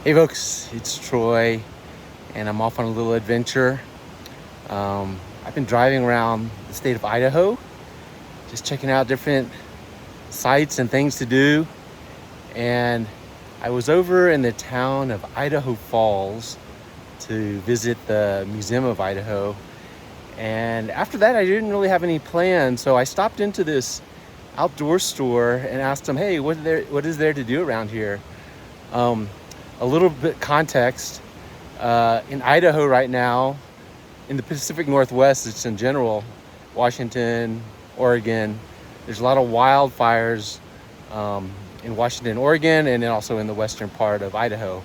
Hey folks, it's Troy, and I'm off on a little adventure. I've been driving around the state of Idaho, just checking out different sites and things to do. And I was over in the town of Idaho Falls to visit the Museum of Idaho. And after that, I didn't really have any plans, so I stopped into this outdoor store and asked them, "Hey, what is there to do around here?" Um, a little bit context, in Idaho right now, in the Pacific Northwest, it's in general, Washington, Oregon, there's a lot of wildfires in Washington, Oregon, and then also in the western part of Idaho.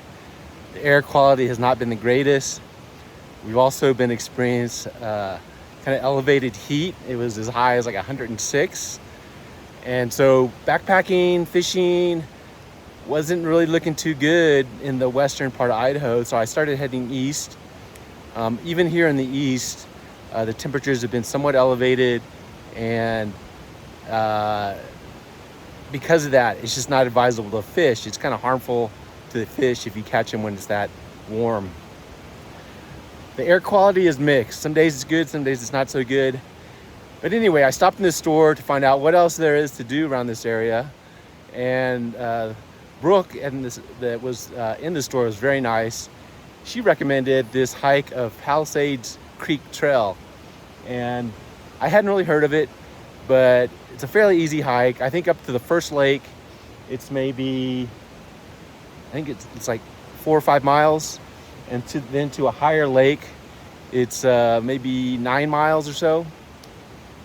The air quality has not been the greatest. We've also been experiencing kind of elevated heat. It was as high as like 106. And so backpacking, fishing, wasn't really looking too good in the western part of Idaho, so I started heading east. Even here in the east, the temperatures have been somewhat elevated, and because of that, it's just not advisable to fish. It's kind of harmful to the fish if you catch them when it's that warm. The air quality is mixed. Some days it's good, some days it's not so good. But anyway, I stopped in this store to find out what else there is to do around this area, and Brooke that was in the store was very nice. She recommended this hike of Palisades Creek Trail, and I hadn't really heard of it, but it's a fairly easy hike. I think up to the first lake, it's maybe, I think it's like 4 or 5 miles, and then to a higher lake, it's maybe 9 miles or so.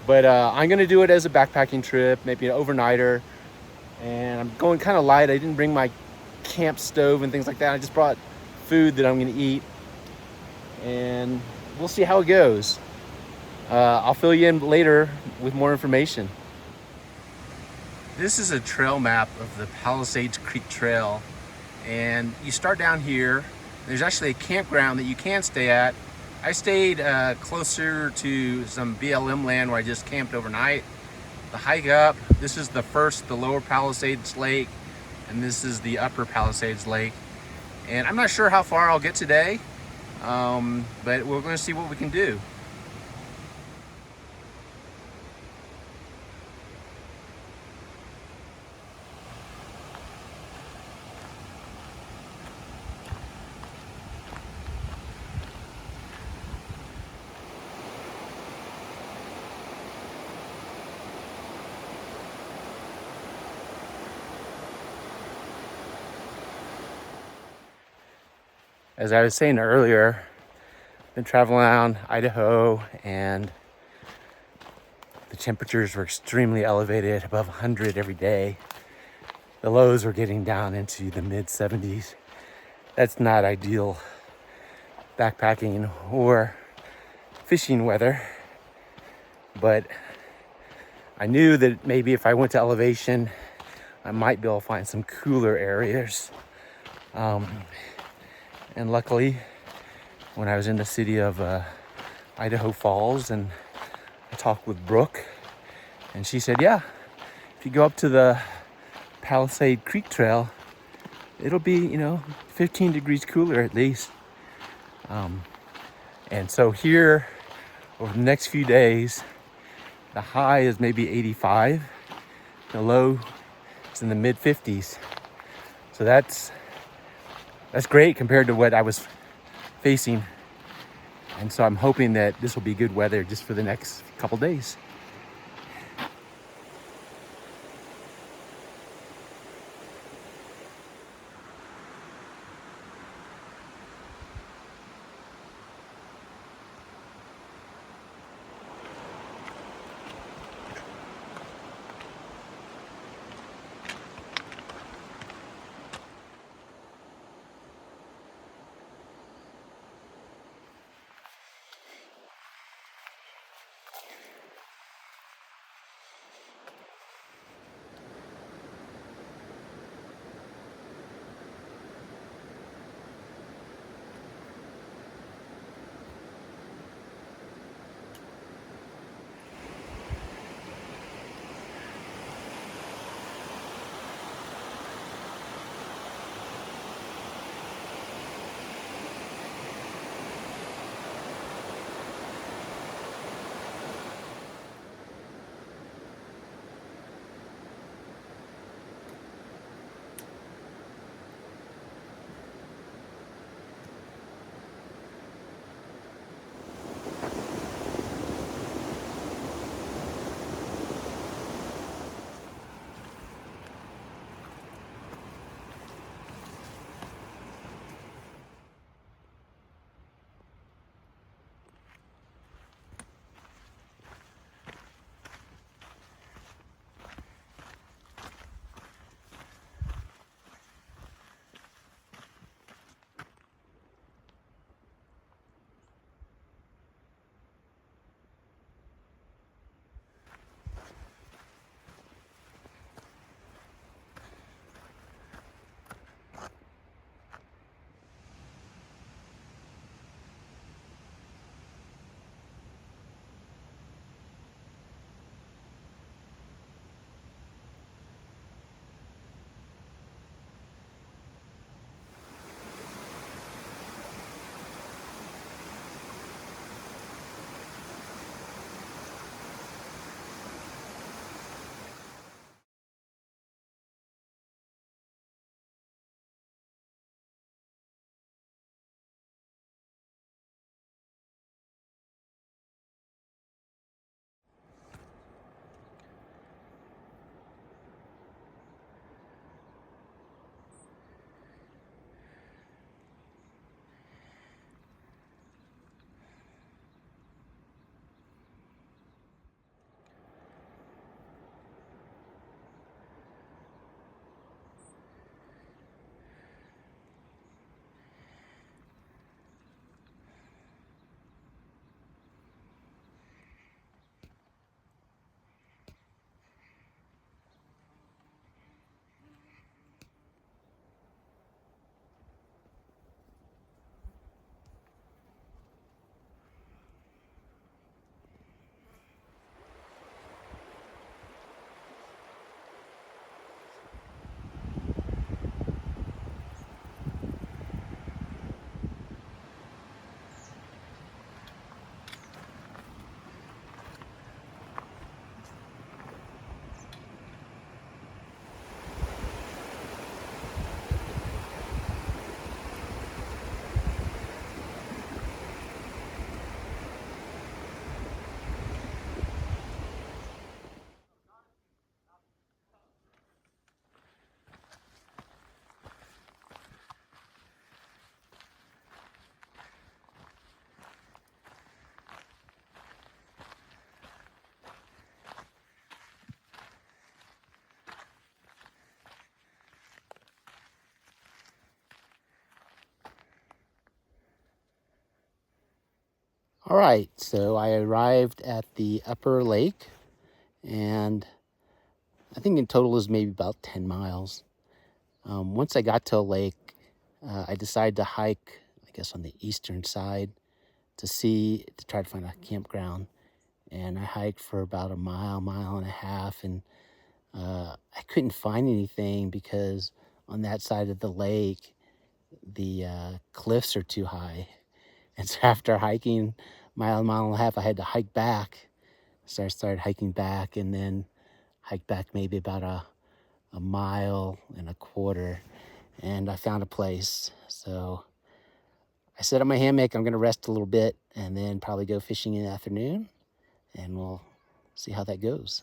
But I'm gonna do it as a backpacking trip, maybe an overnighter. And I'm going kind of light. I didn't bring my camp stove and things like that. I just brought food that I'm going to eat, and we'll see how it goes. I'll fill you in later with more information. This is a trail map of the Palisades Creek Trail, and you start down here. There's actually a campground that you can stay at. I stayed closer to some BLM land where I just camped overnight. The hike up, this is the lower Palisades Lake, and this is the Upper Palisades Lake. And I'm not sure how far I'll get today, but we're going to see what we can do. As I was saying earlier, I've been traveling around Idaho, and the temperatures were extremely elevated, above 100 every day. The lows were getting down into the mid 70s. That's not ideal backpacking or fishing weather, but I knew that maybe if I went to elevation, I might be able to find some cooler areas. And luckily, when I was in the city of Idaho Falls, and I talked with Brooke, and she said, yeah, if you go up to the Palisade Creek Trail, it'll be, 15 degrees cooler at least. And so here, over the next few days, the high is maybe 85. The low is in the mid 50s. So that's great compared to what I was facing. And so I'm hoping that this will be good weather just for the next couple days. All right, so I arrived at the upper lake, and I think in total is maybe about 10 miles. Once I got to a lake, I decided to hike, I guess, on the eastern side to try to find a campground. And I hiked for about a mile, mile and a half, and I couldn't find anything because on that side of the lake, the cliffs are too high. And so after hiking mile, mile and a half, I had to hike back. So I started hiking back and then hiked back maybe about a mile and a quarter. And I found a place. So I set up my hammock. I'm going to rest a little bit and then probably go fishing in the afternoon. And we'll see how that goes.